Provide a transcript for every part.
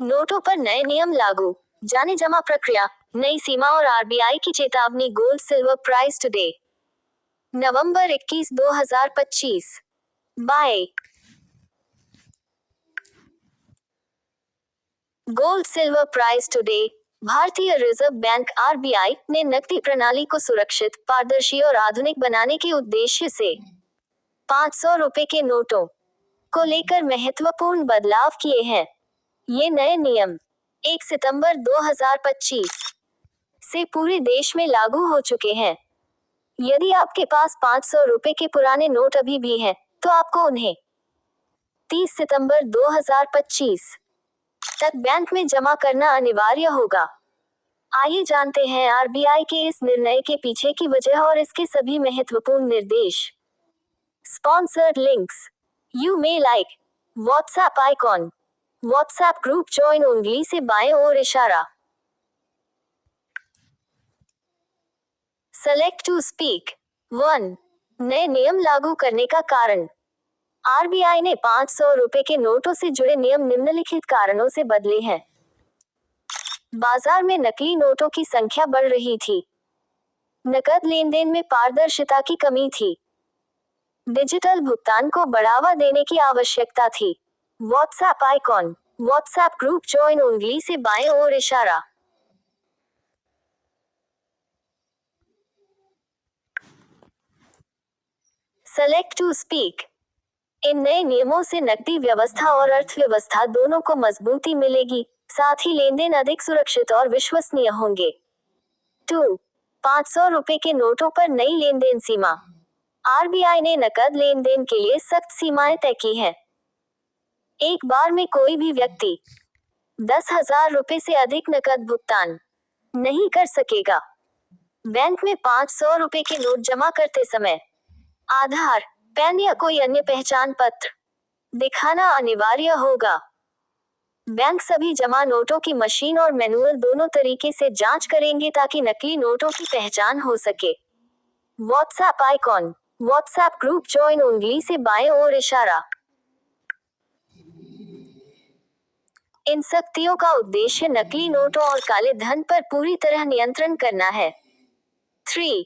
नोटों पर नए नियम लागू, जाने जमा प्रक्रिया, नई सीमा और आरबीआई की चेतावनी। Gold silver price today November 21, 2025। Buy gold silver price today. भारतीय रिजर्व बैंक आरबीआई ने नकदी प्रणाली को सुरक्षित, पारदर्शी और आधुनिक बनाने के उद्देश्य से 500 रुपए के नोटों को लेकर महत्वपूर्ण बदलाव किए हैं। ये नए नियम 1 सितंबर 2025 से पूरे देश में लागू हो चुके हैं। यदि आपके पास 500 रुपए के पुराने नोट अभी भी हैं, तो आपको उन्हें 30 सितंबर 2025 तक बैंक में जमा करना अनिवार्य होगा। आइए जानते हैं आरबीआई के इस निर्णय के पीछे की वजह और इसके सभी महत्वपूर्ण निर्देश। Sponsored links. You may like WhatsApp icon. WhatsApp group join उंगली से बाएं ओर इशारा। Select to speak. 1. नए नियम लागू करने का कारण। आरबीआई ने 500 रुपए के नोटों से जुड़े नियम निम्नलिखित कारणों से बदले हैं। बाजार में नकली नोटों की संख्या बढ़ रही थी। नकद लेन देन में पारदर्शिता की कमी थी। डिजिटल भुगतान को बढ़ावा देने की आवश्यकता थी। WhatsApp icon. WhatsApp group join उंगली से बाएं ओर इशारा। Select to speak. इन नए नियमों से नकदी व्यवस्था और अर्थव्यवस्था दोनों को मजबूती मिलेगी, साथ ही लेन देन अधिक सुरक्षित और विश्वसनीय होंगे। 2. 500 रुपए के नोटों पर नई लेन देन सीमा। आरबीआई ने नकद लेन देन के लिए सख्त सीमाएं तय की हैं। एक बार में कोई भी व्यक्ति 10,000 रुपए से अधिक नकद भुगतान नहीं कर सकेगा। बैंक में 500 रुपए के नोट जमा करते समय आधार, पैन या कोई अन्य पहचान पत्र दिखाना अनिवार्य होगा। बैंक सभी जमा नोटों की मशीन और मैनुअल दोनों तरीके से जांच करेंगे ताकि नकली नोटों की पहचान हो सके। WhatsApp icon. WhatsApp group join उंगली से बाएं ओर इशारा। इन सख्तियों का उद्देश्य नकली नोटों और काले धन पर पूरी तरह नियंत्रण करना है। 3.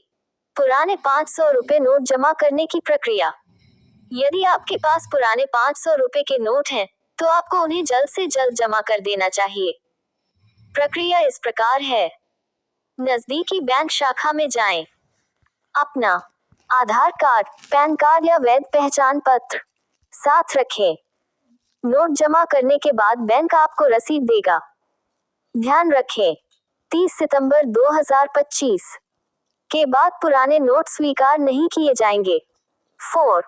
पुराने 500 रुपए नोट जमा करने की प्रक्रिया। यदि आपके पास पुराने 500 रुपए के नोट हैं, तो आपको उन्हें जल्द से जल्द जमा कर देना चाहिए। प्रक्रिया इस प्रकार है। नजदीकी बैंक शाखा में जाएं। अपना आधार कार्ड, पैन कार्ड या वैध पहचान पत्र साथ रखें। नोट जमा करने के बाद बैंक आपको रसीद देगा। ध्यान रखें, 30 सितंबर 2025 के बाद पुराने नोट स्वीकार नहीं किए जाएंगे। 4.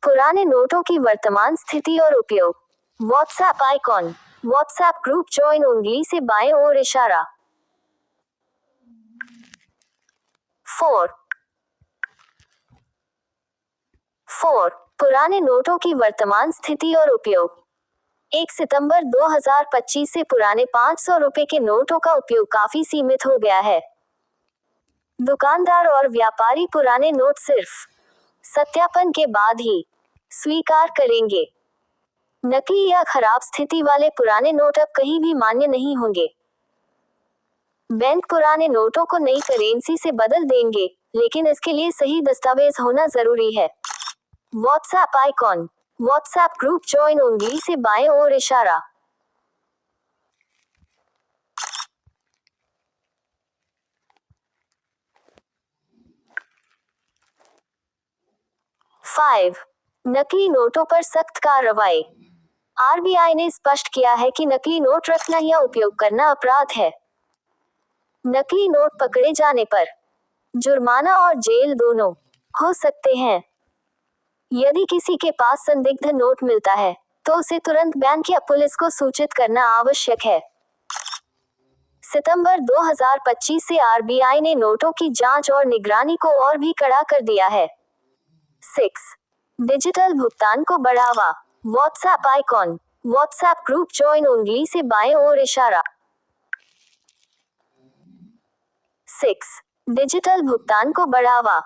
पुराने नोटों की वर्तमान स्थिति और उपयोग। WhatsApp icon. WhatsApp group join उंगली से बाएं ओर इशारा। 4. पुराने नोटों की वर्तमान स्थिति और उपयोग। 1 सितंबर 2025 से पुराने 500 रुपए के नोटों का उपयोग काफी सीमित हो गया है। दुकानदार और व्यापारी पुराने नोट सिर्फ सत्यापन के बाद ही स्वीकार करेंगे। नकली या खराब स्थिति वाले पुराने नोट अब कहीं भी मान्य नहीं होंगे। बैंक पुराने नोटों को नई करेंसी से बदल देंगे, लेकिन इसके लिए सही दस्तावेज होना जरूरी है। WhatsApp icon. WhatsApp group join उंगली से बाएं ओर इशारा। 5. नकली नोटों पर सख्त कार्रवाई। आरबीआई ने स्पष्ट किया है कि नकली नोट रखना या उपयोग करना अपराध है। नकली नोट पकड़े जाने पर जुर्माना और जेल दोनों हो सकते हैं। यदि किसी के पास संदिग्ध नोट मिलता है, तो उसे तुरंत बैंक या पुलिस को सूचित करना आवश्यक है। सितंबर 2025 से आरबीआई ने नोटों की जांच और निगरानी को और भी कड़ा कर दिया है। 6. डिजिटल भुगतान को बढ़ावा। WhatsApp icon. WhatsApp group join उंगली से बाएं ओर इशारा। 6. डिजिटल भुगतान को बढ़ावा।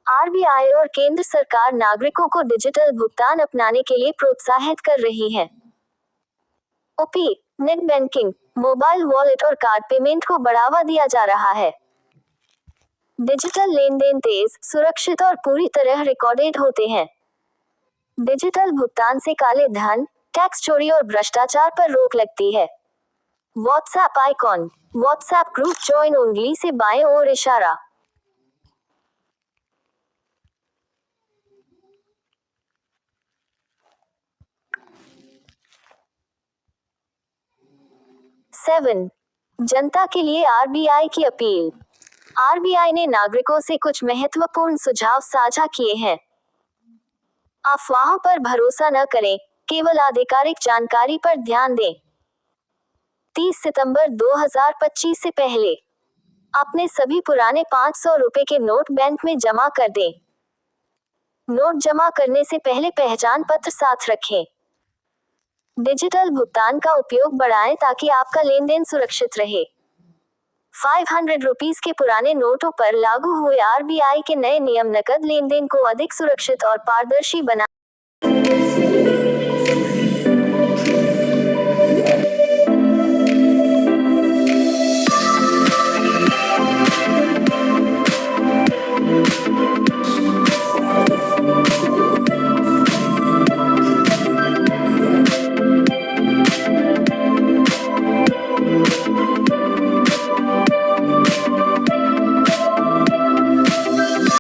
आरबीआई और केंद्र सरकार नागरिकों को डिजिटल भुगतान अपनाने के लिए प्रोत्साहित कर रही है। नेट बैंकिंग, मोबाइल वॉलेट और कार्ड पेमेंट को बढ़ावा दिया जा रहा है। डिजिटल लेनदेन तेज, सुरक्षित और पूरी तरह रिकॉर्डेड होते हैं। डिजिटल भुगतान से काले धन, टैक्स चोरी और भ्रष्टाचार पर रोक लगती है। WhatsApp icon, WhatsApp group join, उंगली से बाएं ओर इशारा। सेवन, जनता के लिए आरबीआई की अपील। आरबीआई ने नागरिकों से कुछ महत्वपूर्ण सुझाव साझा किए हैं। अफवाहों पर भरोसा न करें, केवल आधिकारिक जानकारी पर ध्यान दें। 30 सितंबर 2025 से पहले अपने सभी पुराने 500 रुपए के नोट बैंक में जमा कर दें। नोट जमा करने से पहले पहचान पत्र साथ रखें। डिजिटल भुगतान का उपयोग बढ़ाएं ताकि आपका लेनदेन सुरक्षित रहे। 500 रुपीस के पुराने नोटों पर लागू हुए आरबीआई के नए नियम नकद लेनदेन को अधिक सुरक्षित और पारदर्शी बना